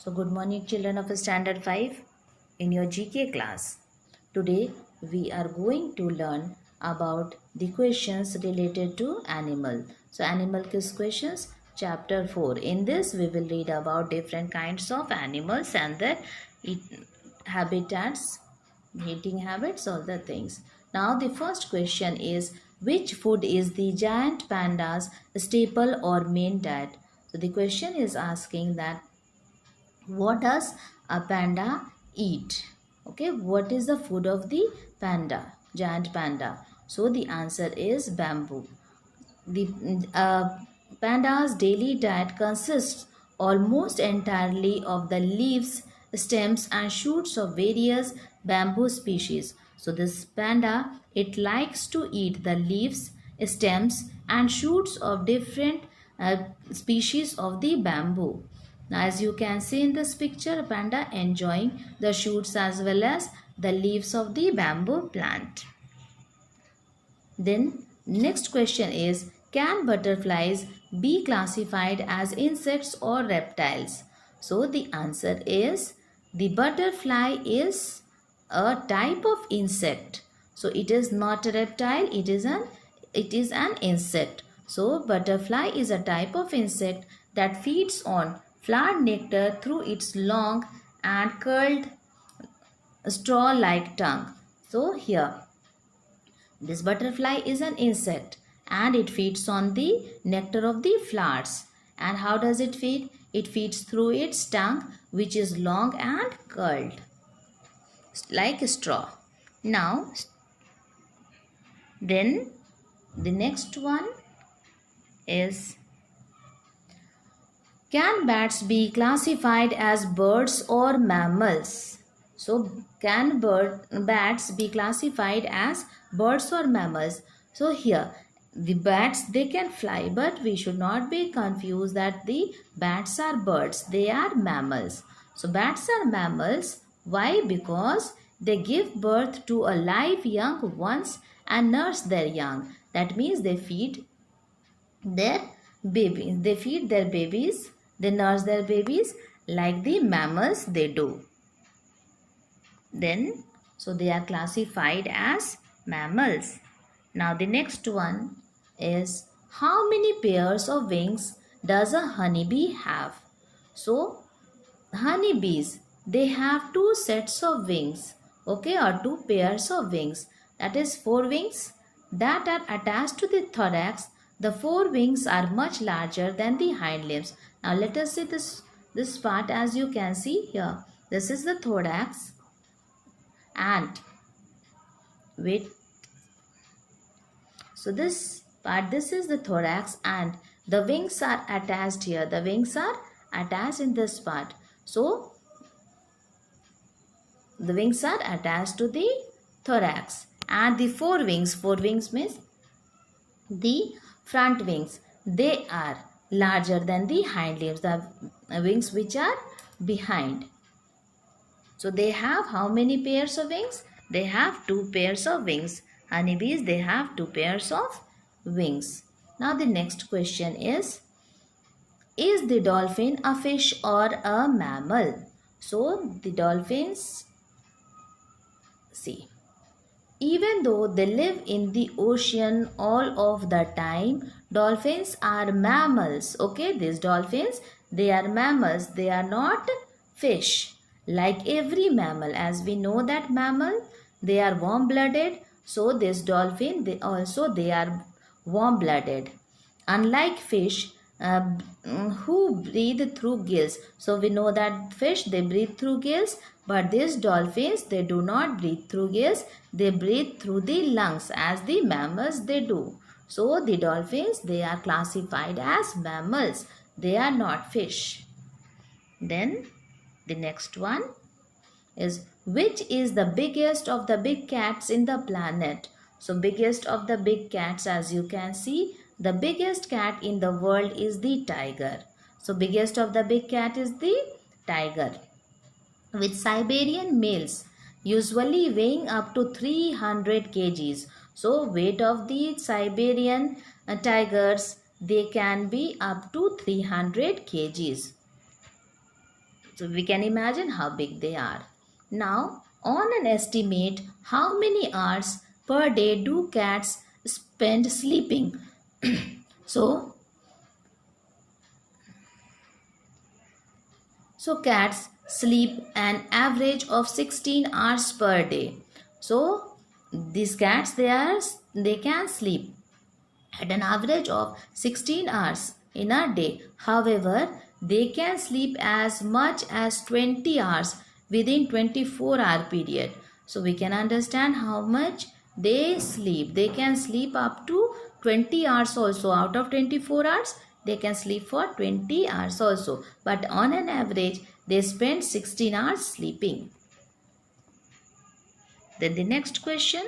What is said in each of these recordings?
So good morning children of standard 5 in your GK class. Today we are going to learn about the questions related to animal. So animal quiz questions chapter 4. In this we will read about different kinds of animals and their habitats, eating habits, all the things. Now the first question is, which food is the giant panda's staple or main diet? So the question is asking that what does a panda eat? Okay, what is the food of the panda, giant panda? So the answer is bamboo. The panda's daily diet consists almost entirely of the leaves, stems and shoots of various bamboo species. So this panda, it likes to eat the leaves, stems and shoots of different species of the bamboo. Now, as you can see in this picture, a panda enjoying the shoots as well as the leaves of the bamboo plant. Then next question is, can butterflies be classified as insects or reptiles? So the answer is, the butterfly is a type of insect. So it is not a reptile, it is an insect. So butterfly is a type of insect that feeds on flower nectar through its long and curled straw-like tongue. So here this butterfly is an insect and it feeds on the nectar of the flowers. And how does it feed? It feeds through its tongue, which is long and curled like a straw. Now, then the next one is, can bats be classified as birds or mammals? So, can bats be classified as birds or mammals? So, here the bats, they can fly, but we should not be confused that the bats are birds. They are mammals. So, bats are mammals. Why? Because they give birth to a live young ones and nurse their young. That means they feed their babies. They feed their babies. They nurse their babies like the mammals they do. Then, so they are classified as mammals. Now the next one is, how many pairs of wings does a honeybee have? So honeybees, they have two sets of wings, okay, or two pairs of wings. That is four wings that are attached to the thorax. The four wings are much larger than the hind limbs. Now let us see this part. As you can see here, this is the thorax, and wait, so this part, this is the thorax and the wings are attached here. The wings are attached in this part. So the wings are attached to the thorax, and the four wings means the front wings, they are larger than the hind limbs, the wings which are behind. So they have how many pairs of wings? They have two pairs of wings. Honeybees, they have two pairs of wings. Now the next question is the dolphin a fish or a mammal? So the dolphins, see, even though they live in the ocean all of the time, dolphins are mammals. Okay, these dolphins, they are mammals. They are not fish. Like every mammal, as we know that mammal, they are warm-blooded. So this dolphin, they are warm-blooded. Unlike fish, who breathe through gills. So we know that fish, they breathe through gills, but these dolphins, they do not breathe through gills. They breathe through the lungs as the mammals they do. So the dolphins, they are classified as mammals. They are not fish. Then the next one is, which is the biggest of the big cats in the planet? So biggest of the big cats, as you can see, the biggest cat in the world is the tiger. So biggest of the big cat is the tiger, with Siberian males usually weighing up to 300 kgs. So weight of the Siberian tigers, they can be up to 300 kgs. So we can imagine how big they are. Now, on an estimate, how many hours per day do cats spend sleeping? so, so cats sleep an average of 16 hours per day. So these cats they can sleep at an average of 16 hours in a day. However, they can sleep as much as 20 hours within 24-hour period. So we can understand how much they sleep. They can sleep up to 20 hours also. Out of 24 hours, they can sleep for 20 hours also. But on an average, they spend 16 hours sleeping. Then the next question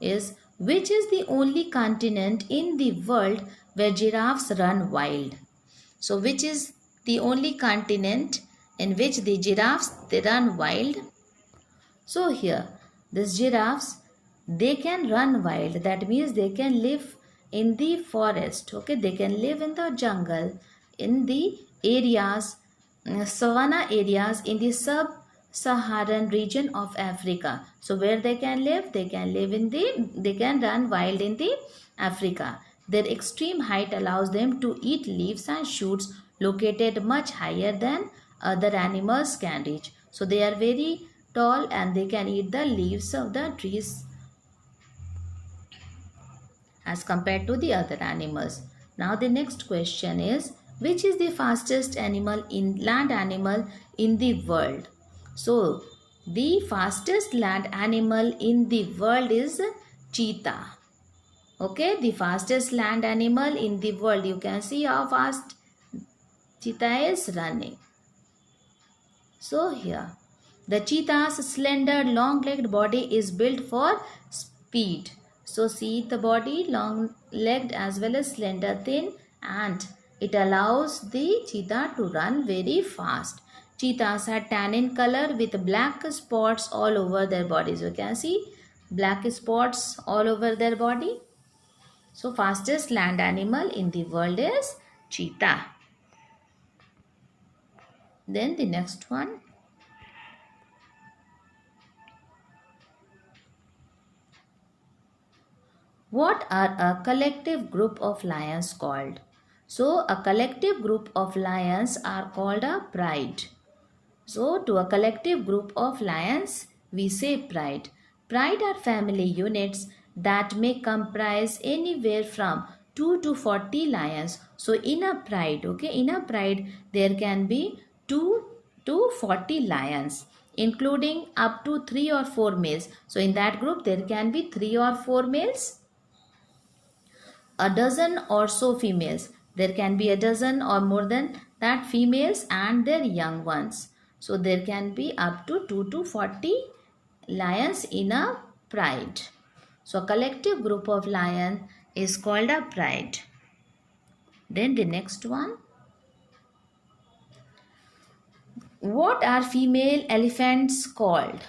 is, which is the only continent in the world where giraffes run wild? So which is the only continent in which the giraffes they run wild? So here these giraffes they can run wild. That means they can live in the forest. Okay, they can live in the jungle, in the areas, savanna areas in the sub-Saharan region of Africa. So where they can live? They can live in they can run wild in the Africa. Their extreme height allows them to eat leaves and shoots located much higher than other animals can reach. So they are very tall and they can eat the leaves of the trees as compared to the other animals. Now the next question is, which is the fastest land animal in the world? So the fastest land animal in the world is cheetah. Okay, the fastest land animal in the world. You can see how fast cheetah is running. So here, the cheetah's slender, long-legged body is built for speed. So see the body, long-legged as well as slender, thin, and it allows the cheetah to run very fast. Cheetahs are tan in color with black spots all over their bodies. You can see black spots all over their body. So fastest land animal in the world is cheetah. Then the next one. What are a collective group of lions called? So a collective group of lions are called a pride. So to a collective group of lions we say pride. Pride are family units that may comprise anywhere from 2 to 40 lions. So in a pride, okay, in a pride there can be 2 to 40 lions, including up to 3 or 4 males. So in that group there can be 3 or 4 males, a dozen or so females. There can be a dozen or more than that females and their young ones. So there can be up to 2 to 40 lions in a pride. So a collective group of lions is called a pride. Then the next one. What are female elephants called?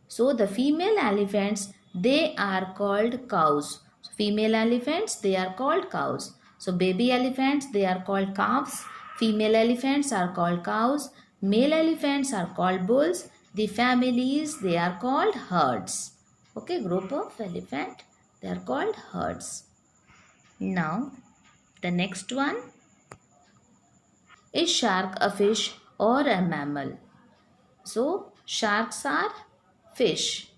So the female elephants, they are called cows. So female elephants, they are called cows. So baby elephants, they are called calves. Female elephants are called cows. Male elephants are called bulls. The families, they are called herds. Okay, group of elephant, they are called herds. Now, the next one. Is shark a fish or a mammal? So, sharks are fish.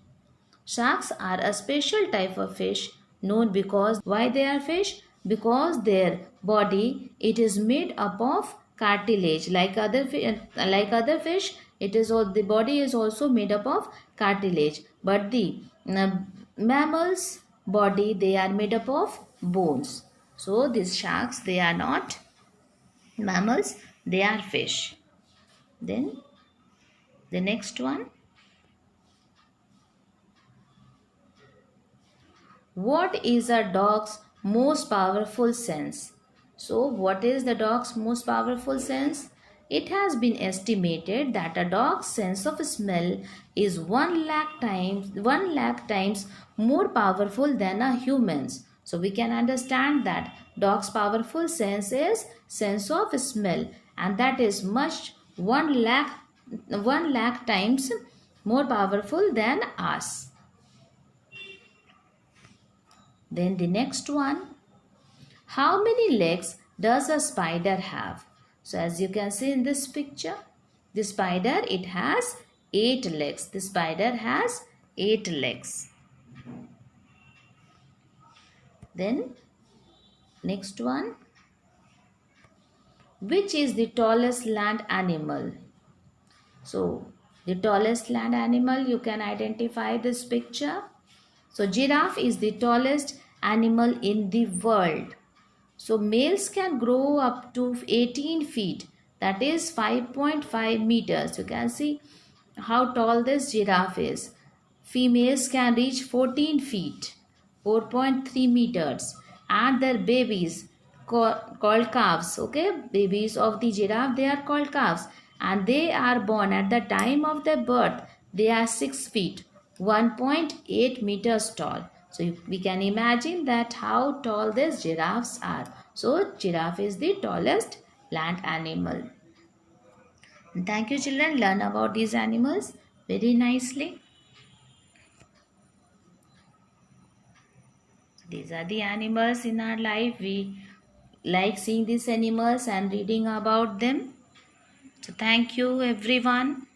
Sharks are a special type of fish known because why they are fish? Because their body it is made up of cartilage. Like other fish, it is all the body is also made up of cartilage. But the mammals body they are made up of bones. So these sharks they are not mammals, they are fish. Then the next one. What is a dog's most powerful sense? So what is the dog's most powerful sense? It has been estimated that a dog's sense of smell is 1 lakh times more powerful than a human's. So we can understand that dog's powerful sense is sense of smell, and that is much 1 lakh 1 lakh times more powerful than us. Then the next one, how many legs does a spider have? So as you can see in this picture, the spider, it has 8 legs. The spider has 8 legs. Then next one, which is the tallest land animal? So the tallest land animal, you can identify this picture. So giraffe is the tallest animal in the world. So males can grow up to 18 feet, that is 5.5 meters. You can see how tall this giraffe is. Females can reach 14 feet, 4.3 meters, and their babies called calves. Okay, babies of the giraffe, they are called calves, and they are born at the time of their birth. They are 6 feet, 1.8 meters tall. So we can imagine that how tall these giraffes are. So giraffe is the tallest land animal. Thank you children, learn about these animals very nicely. These are the animals in our life. We like seeing these animals and reading about them. So thank you everyone.